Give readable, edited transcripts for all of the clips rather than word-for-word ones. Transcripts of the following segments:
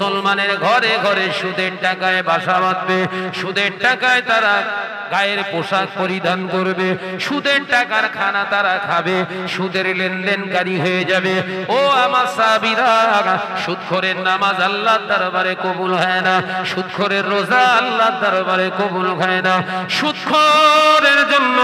মুসলমানের ঘরে ঘরে সুদের টাকায় বাসা বাঁধবে, সুদের টাকায় তারা গায়ের পোশাক পরিধান করবে, সুদের টাকার খানা তারা খাবে, সুদের লেনদেনকারী হয়ে যাবে। ও আমার সাহাবীরা, সুদখোরের নামাজ আল্লাহর দরবারে কবুল হয় না, সুদখোরের রোজা আল্লাহর দরবারে কবুল হয় না, সুদখোরের জন্য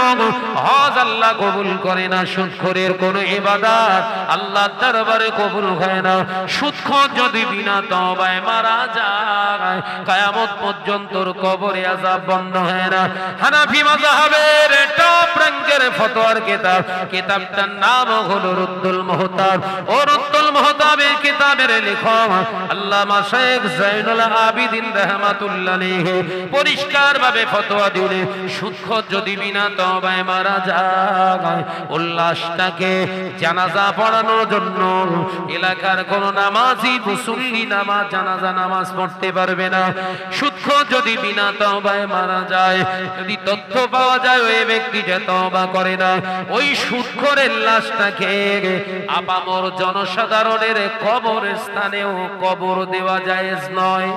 হজ আল্লাহ কবুল করে না, সুদখোরের কোনো ইবাদত আল্লাহর দরবারে কবুল হয় না। সুদখোর যদি বিনা তওবায় মারা যায়, কিয়ামত পর্যন্ত কবরে আযাব বন্ধ হয় না। হানাফি মাযহাবের টপ র‍্যাঙ্কের ফতোয়ার কিতাব, কিতাবটার নাম হলো রুদ্দুল মুহতাব। ও রুদ্দুল মুহতাবের কিতাবের লেখক আল্লামা শেখ জাইনুল আবিদিন রাহমাতুল্লাহ আলাইহি পরিষ্কার ভাবে ফতোয়া দিলেন, সুদখোর যদি বিনা তওবায় মারা যায়, উল্লাসটাকে জানাজা পড়ানোর জন্য এলাকার কোন নামাজি মুসল্লি নামাজ জানাজা নামাজ পড়তে পারবে না। সুদখোর যদি বিনা তওবায় মারা যায়, যদি তথ্য পাওয়া যায় ওই ব্যক্তি যে তওবা করে না, ওই সুদখোরের লাশটাকে আপামর জনসাধারণের কবর স্থানেও কবর দেওয়া জায়েজ নয়।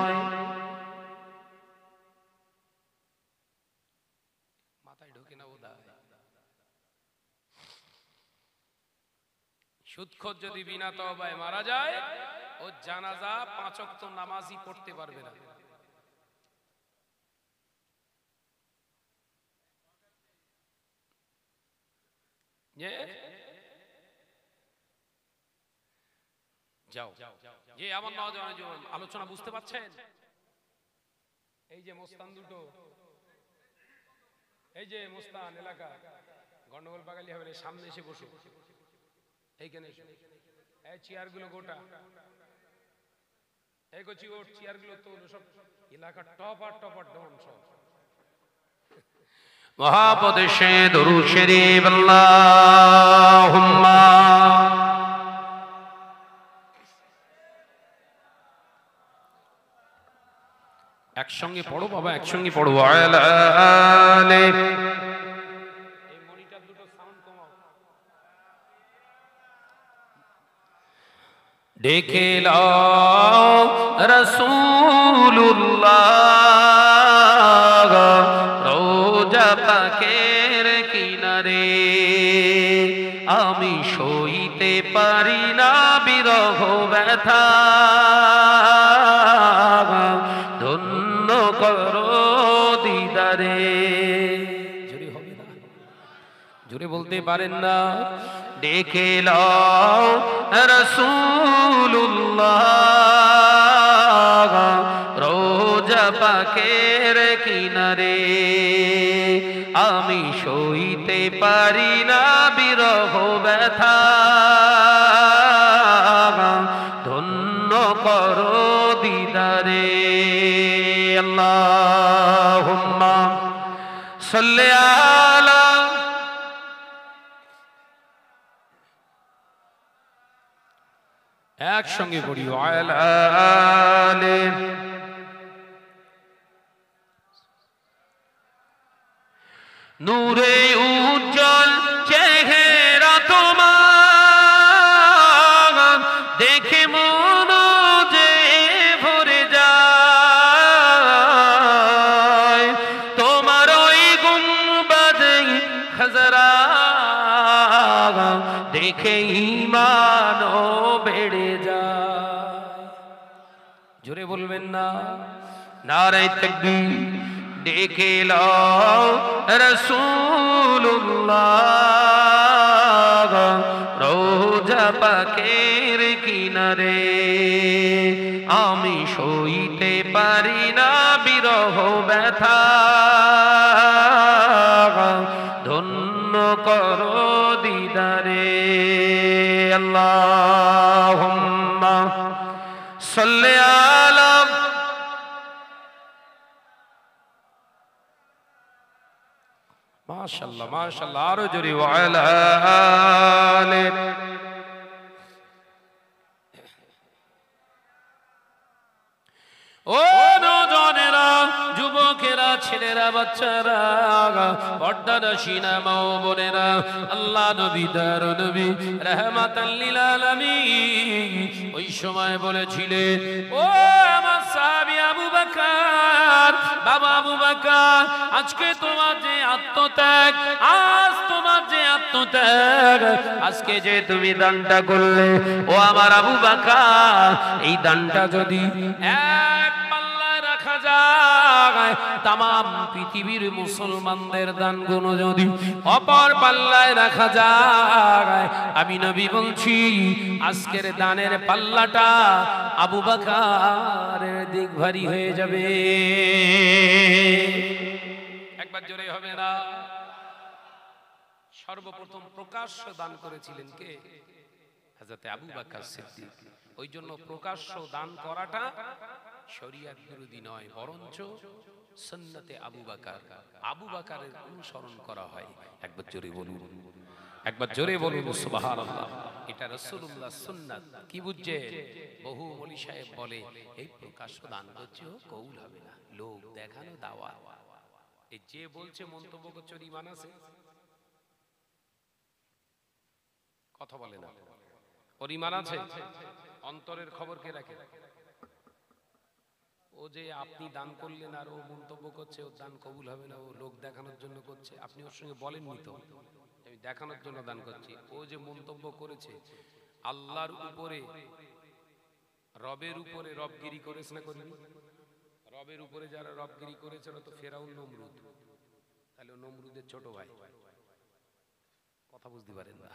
মাথায় ঢোকে না ওদা। সুদখোর যদি বিনা তওবায় মারা যায়, ও জানাজা 5 ওয়াক্ত নামাজই পড়তে পারবে না। যাও যে আমার নওজোয়ান আলোচনা বুঝতে পারছেন? এই যে মোস্তান দুটো, এই যে মোস্তান এলাকা গন্ডগোল পাগালি হবে, সামনে এসে বসো, এইখানে এই চেয়ারগুলো গোটা, এই কচি ওর চেয়ারগুলো তো সব এলাকার টপার ডন সব। মহাপদেশে দরুদ শরীফ আল্লাহুম্মা একসঙ্গে পড়ো বাবা, একসঙ্গে পড়ো। আলে এই মনিটর দুটো সাউন্ড কমাও। দেখে লাও রাসূলুল্লাহ রওজা পাকের কিনারে, আমি সইতে পারি না বিরহ ব্যথা, ধন্য করো দিদারে। জোরে হবে না, জোরে বলতে পারেন না। দেখে লাও রাসূলুল্লাহ রওজা পাকের কিনারে, আমি সইতে পারি না বিরহ ব্যথা, ধন্য করো দিদারে। আল্লাহুম্মা সাল্লি আলা, একসঙ্গে পড়ি আলে। নূরে উজ্জ্বল চেহারা তোমার, দেখে মন যে ভরে যায়, তোমার ওই গুম্বাদে খাজরা দেখে ঈমানও বেড়ে যায়। জোরে বলবেন না, নারে তাকবীর। দেখে লাও রাসূলুল্লাহ রওজা পাকের কিনারে, আমি সইতে পারি না বিরহ ব্যথা, ধন্য করো দিদারে। আল্লাহুম্মা সাল্লি আলা, মাশাআল্লাহ মাশাআল্লাহ, আরো জোরে ওয়ালা আলে। ও নওজোয়ানেরা, যুবকেরা, ছেলেরা, বাচ্চারা, পর্দানশীনা মা ও বোনেরা, আল্লাহ নবী দার নবী রাহমাতাল লিল আলামিন ওই সময় বলেছিলেন, ও বাবা আবু বকর, আজকে তোমার যে আত্মত্যাগ, আজ তোমার যে আত্মত্যাগ, আজকে যে তুমি দানটা করলে ও আমার আবু বকর, এই দানটা যদি এক পাল্লায় রাখা যায়, তামাম পৃথিবীর মুসলমানদের দানগুলো যদি অপর পাল্লায় রাখা যায়, আমি নবী বলছি আজকের দানের পাল্লাটা আবু বকরের দিক ভারী হয়ে যাবে। একবার জোরে হবে না? সর্বপ্রথম প্রকাশ্য দান করেছিলেন কে? হযরত আবু বকর সিদ্দিক। ওই জন্য প্রকাশ্য দান করাটা শরীয়ত বিরোধী নয়, বরঞ্চ সুন্নতে আবু বকর, আবু বকরের অনুসরণ করা হয়। একবার জোরে বলুন, একবার জোরে বলুন সুবহানাল্লাহ। এটা রাসূলুল্লাহ সুন্নাত। কি বুঝছে? বহু ওলি সাহেব বলে এই প্রকাশ্য দান করছে কবুল হবে না, লোক দেখানো দাওয়াত। এই যে বলছে মন্তব্য করছে ঈমান আছে? কথা বলে না, ওর ঈমান আছে? অন্তরের খবর কে রাখে? ও যে আপনি দান করলেন আর ও মন্তব্য করছে ওর দান কবুল হবে না, ও লোক দেখানোর জন্য করছে, আপনি ওর সঙ্গে বলেননি তো আমি দেখানোর জন্য দান করছি। ও যে মন্তব্য করেছে আল্লাহর উপরে, রবের উপরে রবগিরি করেছে না করেনি? রবের উপরে যারা রবগিরি করেছে ওরা তো ফেরাউন, নমরুদ। তাহলে নমরুদের ছোট ভাই। কথা বুঝতে পারেন না?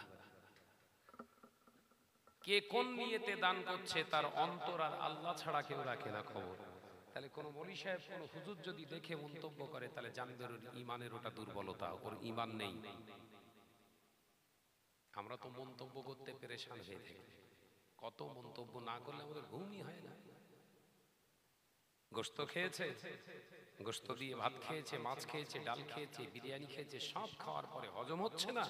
কে কোন নিয়তে দান করছে তার অন্তর আর আল্লাহ ছাড়া কেউ রাখে না খবর। তাহলে কোন ওলি সাহেব, কোন হুজুর যদি দেখে মন্তব্য করে, তাহলে জানবে ওর ঈমানের ওটা দুর্বলতা, ওর ঈমান নেই। আমরা তো মন্তব্য করতে পেরেশান হয়ে থাকি। কত মন্তব্য না করলে আমাদের ঘুমই হয় না। গোশত খেয়েছে, গোশত দিয়ে ভাত খেয়েছে, মাছ খেয়েছে, ডাল খেয়েছে, বিরিয়ানি খেয়েছে, সব খাওয়ার পরে হজম হচ্ছে না,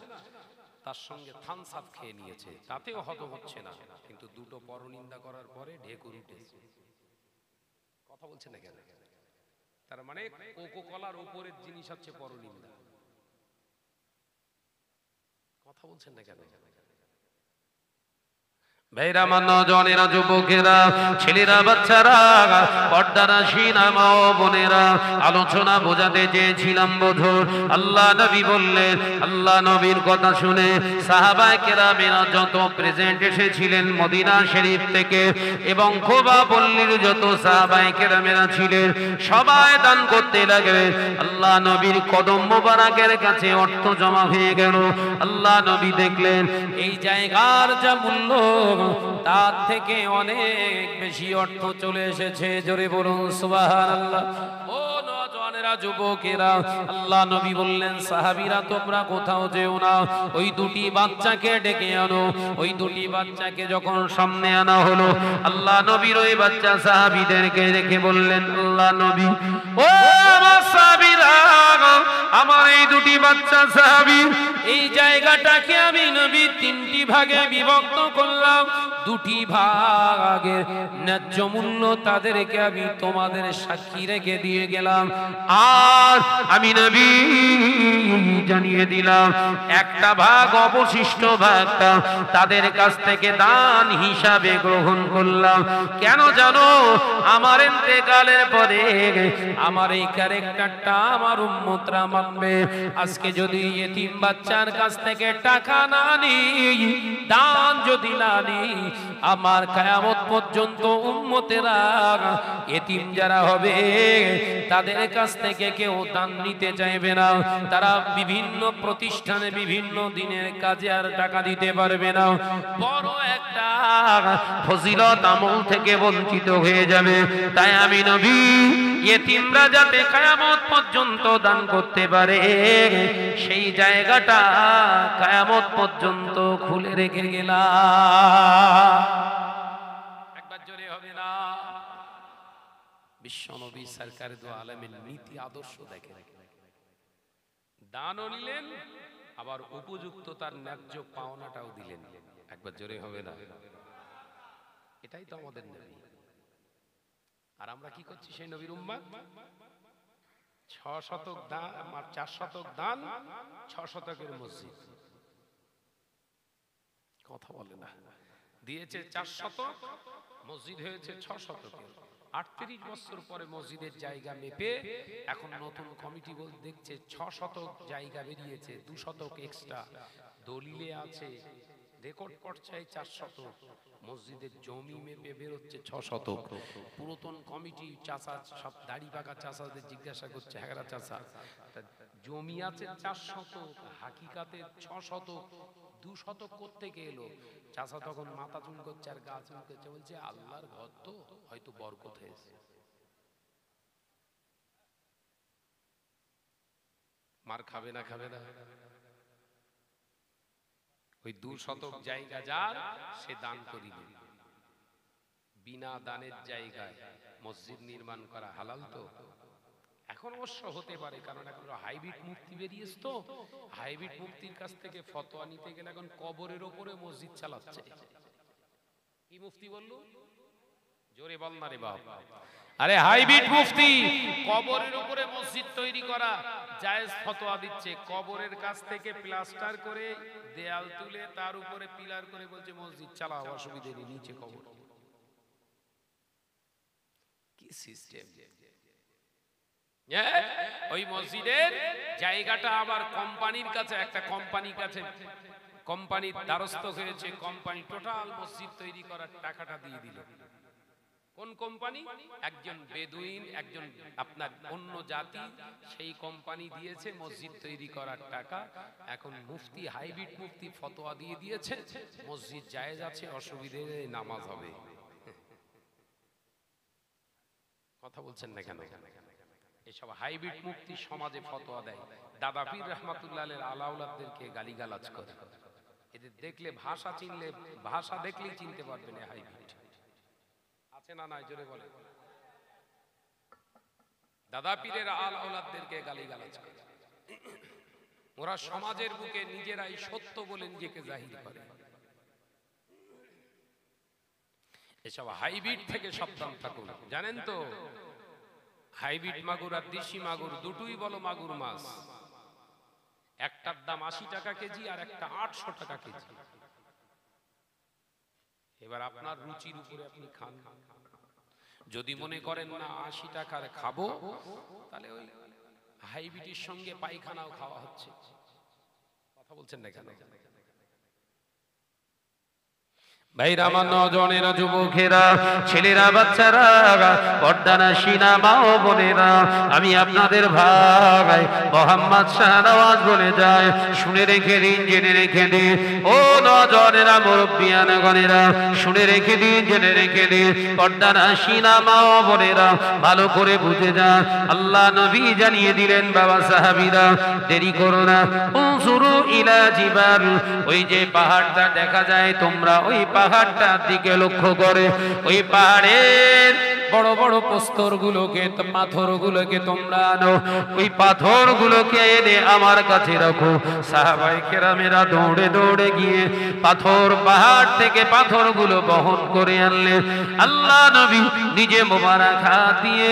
তার সঙ্গে থামস আপ খেয়ে নিয়েছে, তাতেও হজম হচ্ছে না, কিন্তু দুটো পরনিন্দা করার পরে ঢেকুর উঠেছে। কথা বলছে না কেন? তার মানে কোকোকলার উপরের জিনিস হচ্ছে পরনিন্দা। কথা বলছেন না কেন? ভাইরা, আমার নওজওয়ানেরা, যুবকেরা, ছেলেরা, বাচ্চারা, পর্দারাশীরা, মা ও বোনেরা, আলোচনা বোঝাতে চেয়েছিলাম বধুর। আল্লাহ নবী বললেন, আল্লাহ নবীর কথা শুনে সাহাবায়ে কেরামেরা যত প্রেজেন্ট এসেছিলেন মদিনা শরীফ থেকে এবং খোবা পল্লীর যত সাহাবায়ে কেরামেরা ছিলেন, সবাই দান করতে লাগলেন। আল্লাহ নবীর কদম মোবারকের কাছে অর্থ জমা হয়ে গেল। আল্লাহ নবী দেখলেন এই জায়গার যা মূল্য তার থেকে অনেক বেশি অর্থ চলে এসেছে। জোরে বলুন সুবহানাল্লাহ। ও নওজওয়ানেরা, যুবকেরা, আল্লাহ নবী বললেন সাহাবীরা তোমরা কোথাও যেও না, ওই দুটি বাচ্চাকে ডেকে আনো। ওই দুটি বাচ্চাকে যখন সামনে আনা হলো, আল্লাহ নবীর ওই বাচ্চা সাহাবীদেরকে দেখে বললেন, আল্লাহ নবী, ও আমার সাহাবীরা, আমার এই দুটি বাচ্চা সাহাবী, এই জায়গাটাকে আমি নবী তিনটি ভাগে বিভক্ত করলাম। দুটি ভাগের ন্যায্য মূল্য তাদেরকে আমি তোমাদের সাক্ষী রেখে দিয়ে গেলাম। আর আমি নবী জানিয়ে দিলাম একটা ভাগ, অবশিষ্ট ভাগটা তাদের কাছ থেকে দান হিসাবে গ্রহণ করলাম। কেন জানো? আমার ইন্তেকালের পরে আমার এই ক্যারেক্টারটা আমার উম্মতরা মানবে। আজকে যদি এতিম বাচ্চার কাছ থেকে টাকা না নিই, দান যদি না নিই, আমার কিয়ামত পর্যন্ত উম্মতেরা, এতিম যারা হবে তাদের কাছ থেকে কেউ দান নিতে চাইবে না। তারা বিভিন্ন প্রতিষ্ঠানে বিভিন্ন দিনের কাজে আর টাকা দিতে পারবে না। বড় একটা ফজিলত আমল থেকে বঞ্চিত হয়ে যাবে। তাই আমি নবী এতিমরা যাতে কিয়ামত পর্যন্ত দান করতে পারে সেই জায়গাটা কিয়ামত পর্যন্ত খুলে রেখে গেলাম। একবার জোরে হবে না? বিশ্বনবী সরকার দু আলমের নীতি আদর্শ দেখে দানও নিলেন, আবার উপযুক্ত তার ন্যায্য পাওনাটাও দিলেন। একবার জোরে হবে না? এটাই তো আমাদের নবী। আর আমরা কি করছি সেই নবীর উম্মাত? 6 শতক দান, 4 শতক দান, 6 শতকের মসজিদ। কথা বলে না? দিয়েছে 4 শতক, মসজিদ হয়েছে 6 শতকের। 38 বছর পরে মসজিদের জায়গা মেপে এখন নতুন কমিটি দেখছে 6 শতক জায়গা বেরিয়েছে, 2 শতক এক্সট্রা দলিলে আছে, রেকর্ড পর্যায়ে 4 শতক, মসজিদের জমি মেপে বেরোচ্ছে 6 শতক। পুরাতন কমিটি চাচা সব দাড়ি পাকা চাচাদের জিজ্ঞাসা করছে, হ্যাঁ চাচা জমি আছে 4 শতক, হাকিকাতে 6 শতক, 2 শতক কোত্থেকে এলো? চাচা তখন মাথা চুলকোচ্ছে আর গা চুলকোচ্ছে, বলছে আল্লাহর ঘর তো হয়তো বরকত হয়েছে। মার খাবে না খাবে না? ওই 2 শতক জায়গা যার সে দান করিবে। বিনা দানের জায়গায় মসজিদ নির্মাণ করা হালাল তো? এখন অবশ্য হতে পারে, কারণ এখন হাইব্রিড মুফতি বেরিয়েছে তো, হাইব্রিড মুফতির কাছ থেকে ফতোয়া নিতে গেলে এখন কবরের ওপরে মসজিদ চালাচ্ছে। কি মুফতি বলল? জোরে বল না রে বাপ। আরে হাইব্রিড মুফতি কবরের উপরে মসজিদ তৈরি করা জায়েজ ফতোয়া দিচ্ছে। কবরের কাছ থেকে প্লাস্টার করে দেয়াল তুলে তার উপরে পিলার করে বলছে মসজিদ চালাও, অসুবিধা নেই, নিচে কবর। কি সিস্টেম! ওই মসজিদের জায়গাটা আবার কোম্পানির কাছে, একটা কোম্পানির কাছে, কোম্পানির দ্বারস্থ হয়েছে, কোম্পানি টোটাল মসজিদ তৈরি করার টাকাটা দিয়ে দিল। কোন কোম্পানি? একজন বেদুইন, একজন আপনার অন্য জাতি, সেই কোম্পানি দিয়েছে মসজিদ তৈরি করার টাকা। এখন মুফতি, হাইব্রিড মুফতি ফতোয়া দিয়ে দিয়েছে মসজিদ জায়েজ আছে, অসুবিধে নেই, নামাজ হবে। কথা বলছেন না কেন? এসব হাইব্রিড মুফতি সমাজে ফতোয়া দেয়, দাদা পীর রহমাতুল্লাহের আলাউলাদদেরকে গালিগালাজ করে। এদের দেখলে ভাষা চিনলে, ভাষা দেখলেই চিনতে পারবেন হাইব্রিড আছে না নাই, জোরে বলে। দাদা পীরের আলাউলাদদেরকে গালিগালাজ করে। ওরা সমাজের বুকে নিজেরাই সত্য বলে নিজেকে জাহির করে। এসব হাইব্রিড থেকে সাবধান থাকুন। জানেন তো হাইব্রিড মাগুর আর দেশি মাগুর দুটোই বলো মাগুর মাছ, একটার দাম 80 টাকা কেজি আর একটা 800 টাকা কেজি। এবার আপনার রুচির উপরে আপনি খান। যদি মনে করেন না 80 টাকার খাবো, তাহলে ওই হাইব্রিডের সঙ্গে পায়খানাও খাওয়া হচ্ছে। কথা বলছেন না কেন? ভাইরা, আমার নজনেরা, যুবকেরা, ছেলেরা, বাচ্চারা, পর্দানাশীনা মা ও বোনেরা, আমি আপনাদের ভাই মোহাম্মদ শাহনওয়াজ বলে যায়, শুনে রেখে দিন, জেনে রেখে দিন। ও নজনেরা, মুরব্বিয়ানগণেরা, শুনে রেখে দিন, জেনে রেখে দিন। পর্দানাশীনা মা ও বোনেরা, ভালো করে বুঝে যান। আল্লাহ নবী জানিয়ে দিলেন, বাবা সাহাবীরা দেরি করো না। উনজুরু ইলা জিবাল, ওই যে পাহাড়টা দেখা যায়, তোমরা ওই পাহাড়টার দিকে লক্ষ্য করে, ওই পাহাড়ের বড় বড় প্রস্তরগুলোকে, পাথরগুলোকে তোমরা আনো, ওই পাথরগুলোকে এনে আমার কাছে রাখো। সাহাবায়ে কেরামেরা দৌড়ে দৌড়ে গিয়ে পাথর, পাহাড় থেকে পাথরগুলো বহন করে আনলেন। আল্লাহ নবী নিজে মোবারক হাত দিয়ে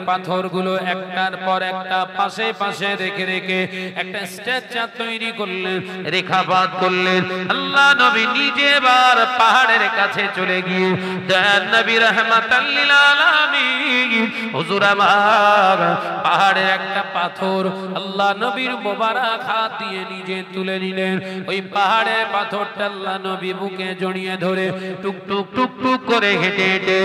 পাথরগুলো একটার পর একটা পাশে পাশে রেখে রেখে একটা স্ট্রাকচার তৈরি করলেন, রেখাপাত করলেন। আল্লাহ নবী নিজে এবার পাহাড়ের কাছে চলে গিয়ে দয়ার নবী রাহমাতাল লিল আলামিন, হুজুর আমার পাহাড়ের একটা পাথর আল্লাহ নবীর মোবারক হাত দিয়ে নিজে তুলে নিলেন। ওই পাহাড়ের পাথরটা আল্লাহ নবী বুকে জড়িয়ে ধরে টুক টুক টুক টুক করে হেঁটে হেঁটে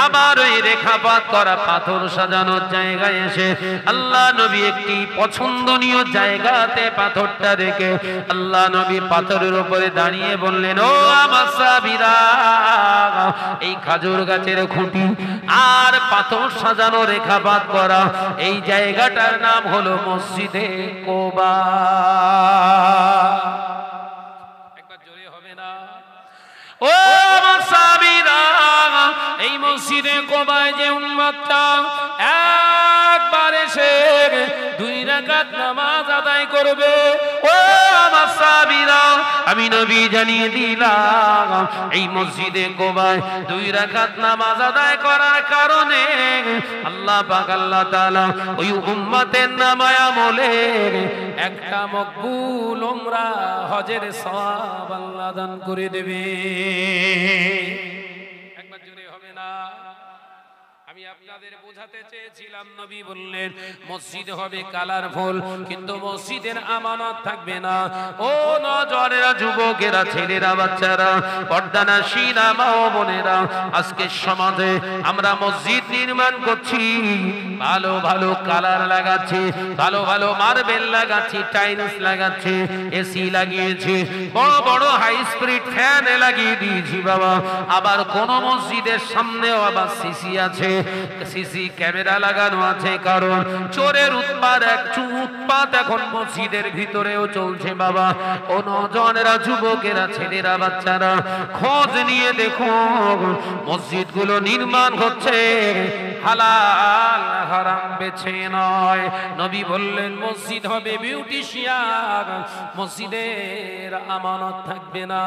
আবার ওই রেখাপাত করা পাথর সাজানোর জায়গায় এসে আল্লাহ নবী একটি পছন্দনীয় জায়গাতে পাথরটা রেখে আল্লাহ নবী পাথরের উপরে দাঁড়িয়ে বললেন, ও আমার সাহাবীরা, এই খাজুর গাছের খুঁটি আর পাথর সাজানো, রেখাপাত করা এই জায়গাটার নাম হলো মসজিদে কোবা। একবার জোরে হবে না? ও আমার সাহাবীরা, এই মসজিদে কোবায় যে উম্মতটা একবার এসে 2 রাকাত নামাজ আদায় করবে, ও আমার সাহাবীরা, আমি নবী জানিয়ে দিলাম, এই মসজিদে কোবায় 2 রাকাত নামাজ আদায় করার কারণে আল্লাহ পাক, আল্লাহ তাআলা ওই উম্মতের নামায় আমলে একটা মকবুল উমরা, হজের সওয়াব আল্লাহ দান করে দেবে। একবার জোরে হবে না? আমি আপনাদের বোঝাতে চেয়েছিলাম, নবী বললেন মসজিদ হবে কালারফুল, কিন্তু মসজিদের আমানত থাকবে না। ও নওজওয়ানেরা, যুবকেরা, ছেলেরা, বাচ্চারা, পর্দানাশীরা, মা ও বোনেরা, আজকে সমাজে আমরা মসজিদ নির্মাণ করছি, ভালো ভালো কালার লাগাচ্ছি, ভালো ভালো মার্বেল লাগাচ্ছি, টাইলস লাগাচ্ছি, এসি লাগিয়েছি, বড় বড় হাই স্পিড ফ্যান লাগিয়ে দিয়েছি বাবা। আবার কোন মসজিদের সামনেও আবার সিসি আছে, সিসি ক্যামেরা লাগানো আছে, কারণ চোরের উৎপাত এখন মসজিদের ভিতরেও চলছে বাবা। ও নওজওয়ানেরা, যুবকেরা, ছেলেরা, বাচ্চারা, খোঁজ নিয়ে দেখুন মসজিদগুলো নির্মাণ হচ্ছে হালাল হারাম বেছে নয়। নবী বললেন মসজিদ হবে বিউটিশিয়ান, মসজিদের আমানত থাকবে না।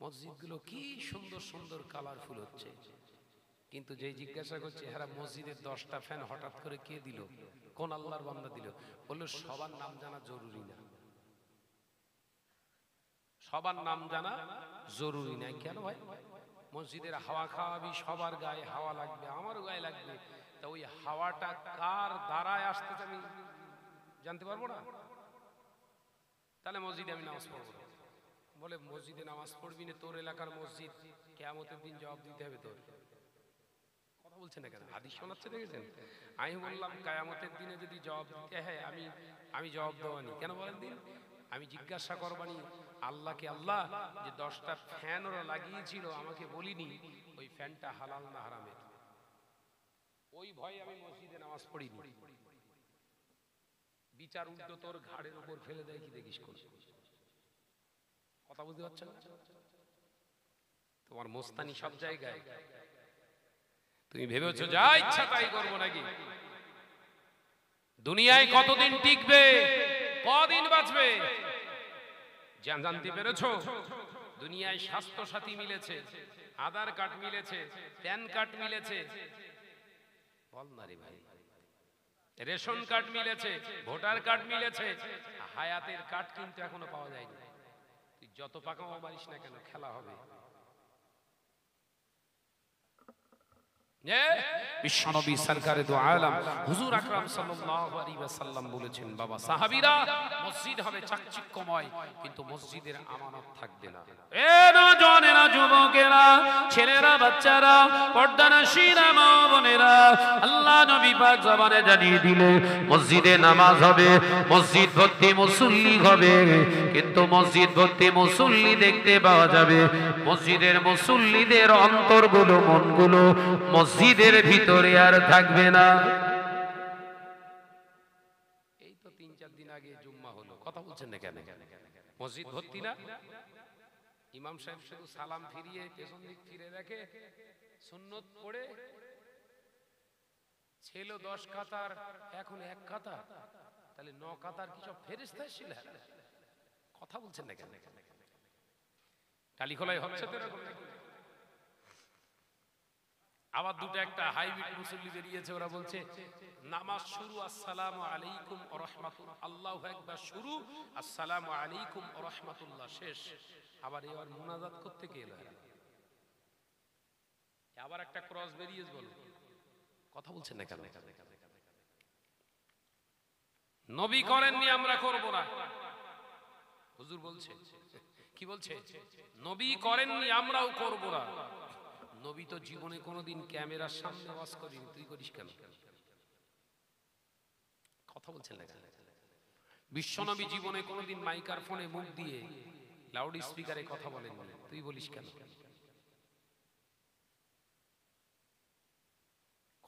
মসজিদগুলো কি সুন্দর সুন্দর কালারফুল হচ্ছে, কিন্তু যে জিজ্ঞাসা করছে হ্যাঁ মসজিদের 10টা ফ্যান হঠাৎ করে কে দিল, কোন আল্লাহর বান্দা দিল? বললো সবার নাম জানা জরুরি না। সবার নাম জানা জরুরি না। কেন ভাই? মসজিদের হাওয়া খাওয়াবি, সবার গায়ে হাওয়া লাগবে, আমারও গায়ে লাগবে, তা ওই হাওয়াটা কার দ্বারায় আসতেছে আমি জানতে পারবো না? তাহলে মসজিদে আমি নামাজ পড়বো না। বলে মসজিদে নামাজ পড়বি না, তোর এলাকার মসজিদ, কিয়ামতের দিন জবাব দিতে হবে তোর। কথা বলছেন না কেন? হাদিস শোনাচ্ছে, দেখেছেন? আমি বললাম কিয়ামতের দিনে যদি জবাব দিতে হয়, আমি জবাব দেওয়ানি। কেন বলেন দিন? আমি জিজ্ঞাসা করবানি আল্লাহকে, আল্লাহ যে 10টা ফ্যান ওরা লাগিয়েছিল আমাকে বলিনি ওই ফ্যানটা হালাল না হারামের, ওই ভয়ে আমি মসজিদে নামাজ পড়িনি। বিচার উল্টো তোর ঘাড়ের উপর ফেলে দেয়, কি দেখিস? কথা বুঝতে পারছেন? তোমার মোস্তানি সব জায়গায়। তুমি ভেবেছো যা ইচ্ছা তাই করবো নাকি? দুনিয়ায় কতদিন টিকবে, কদিন বাঁচবে জানতে পেরেছো? দুনিয়ায় স্বাস্থ্য সাথী মিলেছে, আধার কার্ড মিলেছে, প্যান কার্ড মিলেছে, বল না রে ভাই, রেশন কার্ড মিলেছে, ভোটার কার্ড মিলেছে, হায়াতের কার্ড কিন্তু এখনো পাওয়া যায়নি। তুই যত পাকামো মারিস না কেন, খেলা হবে। বিশ্বনবী সরকারে দু আলম হুজুর আকরাম সাল্লাল্লাহু আলাইহি ওয়াসাল্লাম বলেছেন, বাবা সাহাবীরা, মসজিদ হবে চাকচিক্যময়, কিন্তু মসজিদের আমানত থাকবে না। এ নওজওয়ানেরা, যুবকেরা, ছেলেরা, বাচ্চারা, পর্দানাশীরা, মা বোনেরা, আল্লাহ নবী পাক জবানে জানিয়ে দিলে মসজিদে নামাজ হবে, মসজিদ ভর্তি মুসল্লি হবে, কিন্তু মসজিদ ভর্তি মুসল্লি দেখতে পাওয়া যাবে, মসজিদের মুসল্লিদের অন্তরগুলো, মনগুলো মসজিদের ভিতরে আর থাকবে না। এই তো 3-4 দিন আগে জুম্মা হলো, কথা বলছেন না কেন? মসজিদ ভর্তি না? ইমাম সাহেব শুধু সালাম ফিরিয়ে পেছন দিক ফিরে দেখে, সুন্নত পড়ে ছিল 10 কাতার, এখন 1 কাতার, তাহলে 9 কাতার কি সব ফেরেশতা ছিল? কথা বলছেন না কেন? কালীখোলায় হচ্ছে তো এরকম। আবার দুটো একটা হাইব্রিড মুসল্লি বেরিয়েছে, ওরা বলছে নামাজ শুরু আসসালামু আলাইকুম ওয়া রাহমাতুল্লাহ, আল্লাহু আকবার শুরু, আসসালামু আলাইকুম ওয়া রাহমাতুল্লাহ শেষ। আবার এবার মুনাজাত করতে গেল, আবার একটা ক্রস বেরিয়েছে, বল কথা বলছেন না কেন? নবী করেননি, আমরা করব না। হুজুর বলছে, কি বলছে? নবী করেননি, আমরাও করব না। নবী তো জীবনে কোনোদিন ক্যামেরার সামনে ওয়াজ করেনি, তুই করিস কেন? কথা বলছেন না কেন? বিশ্বনবী জীবনে কোনোদিন মাইক্রোফোনে মুখ দিয়ে লাউড স্পিকারে কথা বলেননি, তুই বলিস কেন?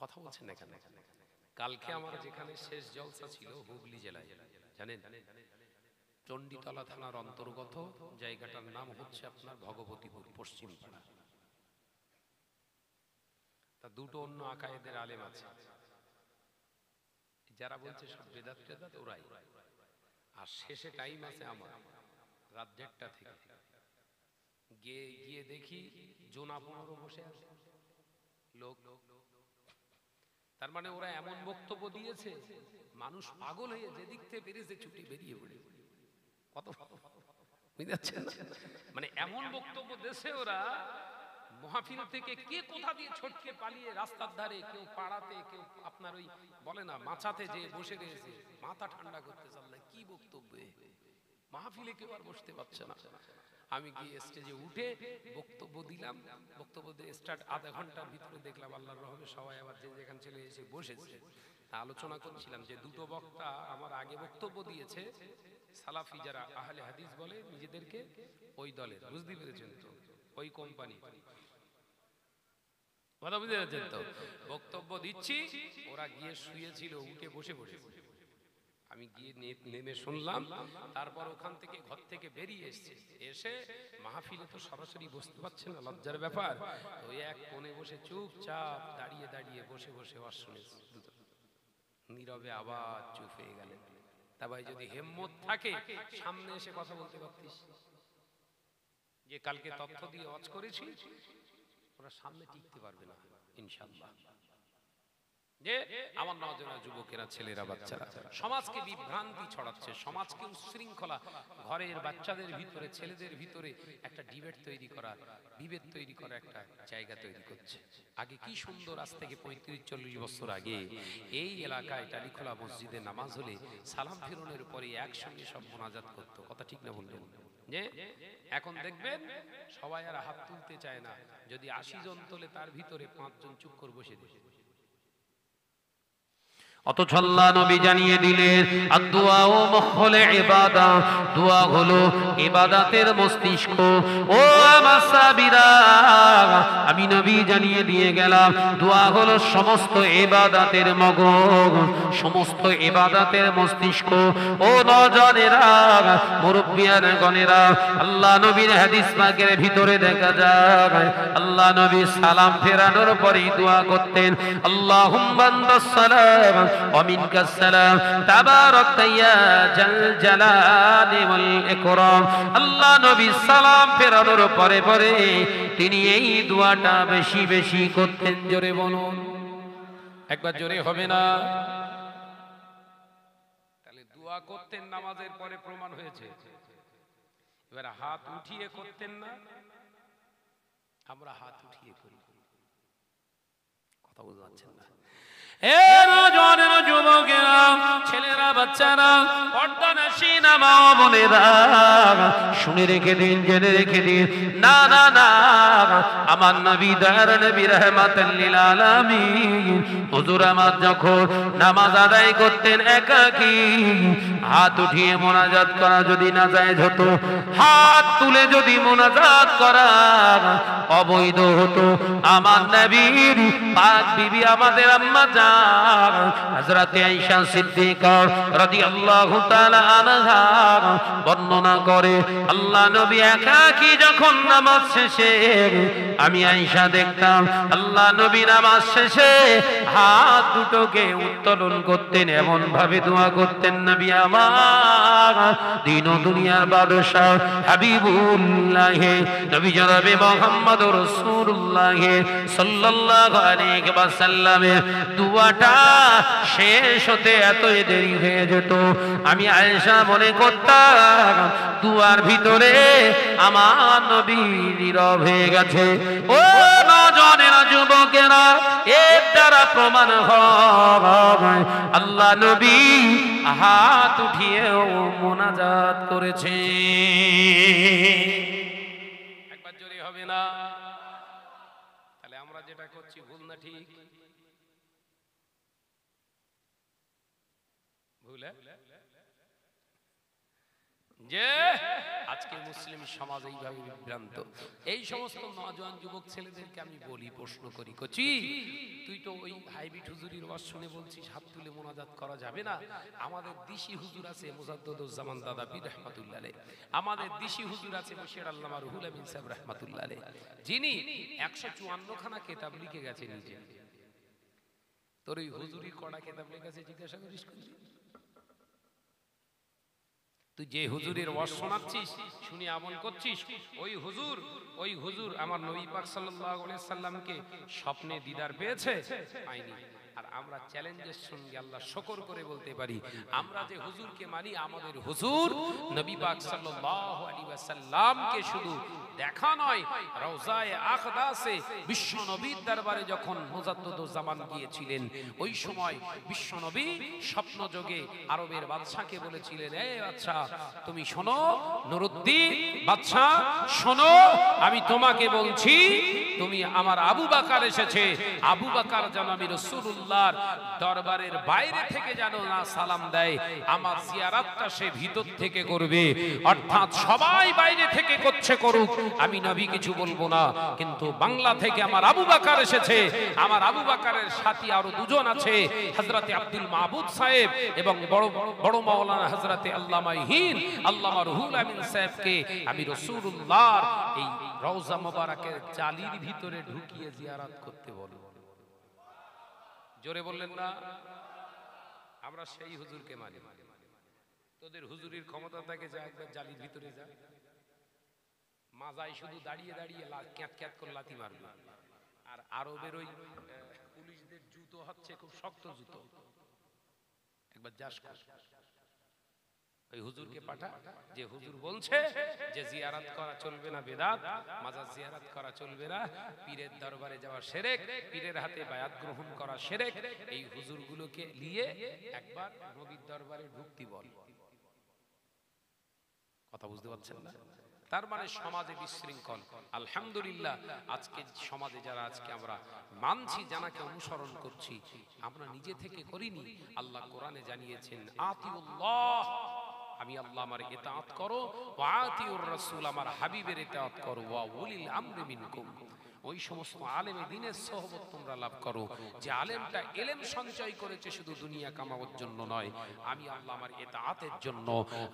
কথা বলছেন না কেন? কালকে আমার যেখানে শেষ জলসা ছিল হুগলি জেলায়, জানেন, চণ্ডীতলা থানার অন্তর্গত, জায়গাটার নাম হচ্ছে আপনার ভগবতীপুর, পশ্চিম পাড়া। তা দুটো অন্য আকায়েদের আলেম আছে, যারা বলছে সব বেদাত টেদাত ওরাই। আর শেষে টাইম আছে আমার রাত 1:30 থেকে, গিয়ে দেখি জোনা 15 বসে আছে লোক। তার মানে ওরা এমন বক্তব্য দিয়েছে, মানুষ পাগল হয়ে যেদিক থেকে পেরেছে ছুটি বেরিয়ে পড়ে। কত বুঝতে পারছেন? মানে এমন বক্তব্য দেশে ওরা মাহফিল থেকে কে কোথা দিয়ে ছটকে পালিয়ে রাস্তার ধারে, কেউ পাড়াতে, কেউ আপনার ওই বলে না মাচাতে যে বসে রয়েছে মাথা ঠান্ডা করতে চাল্লা। কি বক্তব্য! মাহফিলে কেউ আর বসতে পারছে না। আমি গিয়ে স্টেজে উঠে বক্তব্য দিলাম। বক্তব্য দিয়ে স্টার্ট আধা ঘন্টার ভিতরে দেখলাম আল্লাহর রহমে সবাই আবার যে যেখানে চলে এসে বসেছে। আলোচনা করছিলাম যে দুটো বক্তা আমার আগে বক্তব্য দিয়েছে, সালাফি যারা আহলে হাদিস বলে নিজেদেরকে, ওই দলের, বুঝতে পেরেছেন তো, ওই কোম্পানি কথা বুঝতে পেরেছেন তো। বক্তব্য দিচ্ছি, ওরা গিয়ে শুয়েছিল, উঠে বসে বসে আমি গিয়ে নেমে শুনলাম। তারপর ওখান থেকে ঘর থেকে বেরিয়ে এসে মাহফিলে তো সরাসরি বসতে পারছে না, লজ্জার ব্যাপার। ওই এক কোণে বসে চুপচাপ দাঁড়িয়ে দাঁড়িয়ে বসে বসে ওয়াজ শুনেছি। নীরবে আবার চুপ হয়ে গেলেন। তা ভাই যদি হিম্মত থাকে সামনে এসে কথা বলতে পারতিস, যে কালকে তথ্য দিয়ে ওয়াজ করেছি, ওরা সামনে টিকতে পারবে না ইনশাআল্লাহ। যে আমার নওজোয়ান যুবকেরা, ছেলেরা, বাচ্চারা সমাজকে বিভ্রান্তি ছড়াচ্ছে, সমাজকে উচ্ছৃঙ্খলা, ঘরের বাচ্চাদের ভিতরে, ছেলেদের ভিতরে একটা ডিবেট তৈরি করা, বিভেদ তৈরি করা একটা জায়গা তৈরি করছে। আগে কি সুন্দর, আজ থেকে 35-40 বছর আগে এই এলাকায় টালিখোলা মসজিদে নামাজ হলে সালাম ফিরনের পরে একসঙ্গে সব মোনাজাত করতো। কথা ঠিক না বললেন? যে এখন দেখবেন সবাই আর হাত তুলতে চায় না। যদি 80 জন তোলে তার ভিতরে 5 জন চুপ করে বসে দেয়। অথচ আল্লাহ নবী জানিয়ে দিলেন, আদ-দুআ ও মুখলে ইবাদত, দোয়া হলো ইবাদতের মস্তিষ্ক। ও আমার সাহাবীরা, আমি নবী জানিয়ে দিয়ে গেলাম, দোয়া হলো সমস্ত ইবাদতের মগজ, সমস্ত ইবাদতের মস্তিষ্ক। ও নওজোয়ানেরা, মুরব্বিয়ানা গণেরা, আল্লাহ নবীর হাদিস পাকের ভিতরে দেখা যায় আল্লাহ নবী সালাম ফেরানোর পরেই দোয়া করতেন, আল্লাহুম্মা আনতাস সালাম ওয়া মিনকাস সালাম তাবারাকতা ইয়া জাল জালালি ওয়াল ইকরাম। আল্লাহ নবী সালাম ফেরানোর পরে পরে তিনি এই দোয়াটা বেশি বেশি করতেন। জোরে বলুন, একবার জোরে হবে না? তাহলে দোয়া করতেন নামাজের পরে, প্রমাণ হয়েছে। এবার হাত উঠিয়ে করতেন না, আমরা হাত উঠিয়ে করি। কথা বুঝতে পারছেন না? যুবকেরা, ছেলেরা, বাচ্চারা, পর্দানশীনা মা ও বোনেরা, শুনে রেখে দিন, জেনে রেখে দিন, না না না, আমার নবী দয়ার নবী রাহমাতাল লিল আলামিন হুজুর আমার যখন নামাজ আদায় করতেন একাকী, হাত উঠিয়ে মোনাজাত করা যদি না জায়েজ হতো, হাত তুলে যদি মোনাজাত করা অবৈধ হতো, আমার নবীর পাক বিবি আমাদের আম্মা জান হযরত আয়েশা সিদ্দিকা রাদিয়াল্লাহু তাআলা আনহা বর্ণনা করে, আল্লাহ নবী একাকী যখন নামাজ শেষে, আমি আয়েশা দেখতাম আল্লাহ নবী নামাজ শেষে হাত দুটোকে উত্তোলন করতেন, এমন ভাবে দোয়া করতেন, নবী আমার দিন ও দুনিয়ার বাদশাহ হাবিবুল্লাহ নবী জনাবে মুহাম্মদুর রাসূলুল্লাহ সাল্লাল্লাহু আলাইহি ওয়াসাল্লামের দোয়াটা শেষ হতে এত দেরি হয়ে যেত। আমি আয়েশা মনে করতাম দুয়ার ভিতরে আমার নবী নীরব হয়ে গেছে। ও নওজোয়ানেরা, যুবকেরা, এর দ্বারা প্রমাণ হয় আল্লাহ নবী হাত উঠিয়েও মোনাজাত করেছে। একবার জোরে হবে না? তাহলে আমরা যেটা করছি ভুল না ঠিক? ভুল? যে আজকে মুসলিম সমাজ এইভাবে বিভ্রান্ত। এই সমস্ত নওজোয়ান যুবক ছেলেদেরকে আমি বলি, প্রশ্ন করি, কচি তুই তো ওই হাইব্রিড হুজুরির ওয়াজ শুনে বলছিস হাত তুলে মোনাজাত করা যাবে না। আমাদের দিশি হুজুর আছে মুজাদ্দুজ্জামান দাদা পীর রাহমাতুল্লাহ আলাইহি, আমাদের দিশি হুজুর আছে মুর্শিদ আল্লামা রুহুল আমিন সাহেব রাহমাতুল্লাহ আলাইহি, যিনি 154 খানা কিতাব লিখে গেছে নিজে। তোর ওই হুজুরি কড়া কিতাব লিখেছে জিজ্ঞাসা করিস? তুই যে হুজুরের ওয়াজ শোনাচ্ছিস, শুনি আমল করছিস, ওই হুজুর আমার নবী পাক সাল্লাল্লাহু আলাইহি সাল্লামকে স্বপ্নে দিদার পেয়েছে? পায়নি। আর আমরা চ্যালেঞ্জের সঙ্গে আল্লাহ শুকর করে বলতে পারি, আমরা যে হুজুরকে মানি, আমাদের হুজুর নবী পাক সাল্লাল্লাহু আলাইহি ওয়াসাল্লামকে শুধু দেখা নয়, রওজায়ে আকদাসে বিশ্ব নবীর দরবারে যখন মুজাদ্দিদুজ জামান গিয়েছিলেন, ওই সময় বিশ্ব নবী স্বপ্ন যোগে আরবের বাদশাকে বলেছিলেন, এই বাদশা তুমি শোনো, নুরুদ্দিন বাদশা শোনো, আমি তোমাকে বলছি, তুমি আমার আবু বকর এসেছে, আবু বকর যেন আমি রাসূলুল্লাহর দরবারের বাইরে থেকে যেন না সালাম দেয়, আমার জিয়ারতটা সে ভিতর থেকে করবে। অর্থাৎ সবাই বাইরে থেকে করছে করুক, আমি নবী কিছু বলবো না, কিন্তু বাংলা থেকে আমার আবু বকর এসেছে, আমার আবু বকরের সাথী আরো দুজন আছে, হযরতে আব্দুল মাহবুব সাহেব এবং বড় মাওলানা হযরতে আল্লামা হিন আল্লামা রুহুল আমিন সাহেবকে আমি রাসূলুল্লাহর এই রওজা মোবারকের জালির ভিতরে ঢুকিয়ে জিয়ারত করতে বলবো। জোরে বললেন না? আমরা সেই হুজুরকে মানি। তোদের হুজুরির ক্ষমতা থাকে, যা একবার জালির ভিতরে যা, মাজায় শুধু দাঁড়িয়ে দাঁড়িয়ে ক্যাত ক্যাত করে লাথি মারবে। আর আরবের ওই পুলিশদের জুতো হচ্ছে খুব শক্ত জুতো, একবার যাস কর, ওই হুজুরকে পাঠা, যে হুজুর বলছে যে জিয়ারত করা চলবে না বেদাত, মাজার জিয়ারত করা চলবে না, পীরের দরবারে যাওয়া শিরক, পীরের হাতে বায়াত গ্রহণ করা শিরক, এই হুজুরগুলোকে নিয়ে একবার নবীর দরবারে ঢুকতে বল। কথা বুঝতে পারছেন না? তার মানে সমাজে বিশৃঙ্খল। আলহামদুলিল্লাহ আজকে সমাজে যারা আজকে আমরা মানছি, জানাকে অনুসরণ করছি, আমরা নিজে থেকে করিনি। আল্লাহ কোরআনে জানিয়েছেন, আতিউল্লাহ, আমি আল্লাহ আমার ইতাআত করো, ওয়া আতিউর রাসূল, আমার হাবিবের ইতাআত করো, ওয়া উলিল আমরি মিনকুম, ওই সমস্ত আলেমে দ্বীনের সোহবত তোমরা লাভ করো, যে আলেমটা ইলম সঞ্চয় করেছে শুধু দুনিয়া কামানোর জন্য নয়, আমি আল্লাহ আমার ইতাআতের জন্য,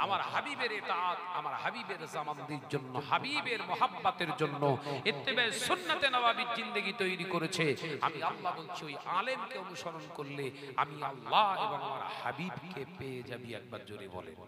আমার হাবিবের ইতাআত, আমার হাবিবের জামানদির জন্য, হাবিবের মোহাব্বতের জন্য, ইত্তেবায়ে সুন্নাতে নববীর জিন্দেগি তৈরি করেছে। আমি আল্লাহ বলছি, ওই আলেমকে অনুসরণ করলে আমি আল্লাহ এবং আমার হাবিবকে পেয়ে যাবি। একবার জোরে বলেন।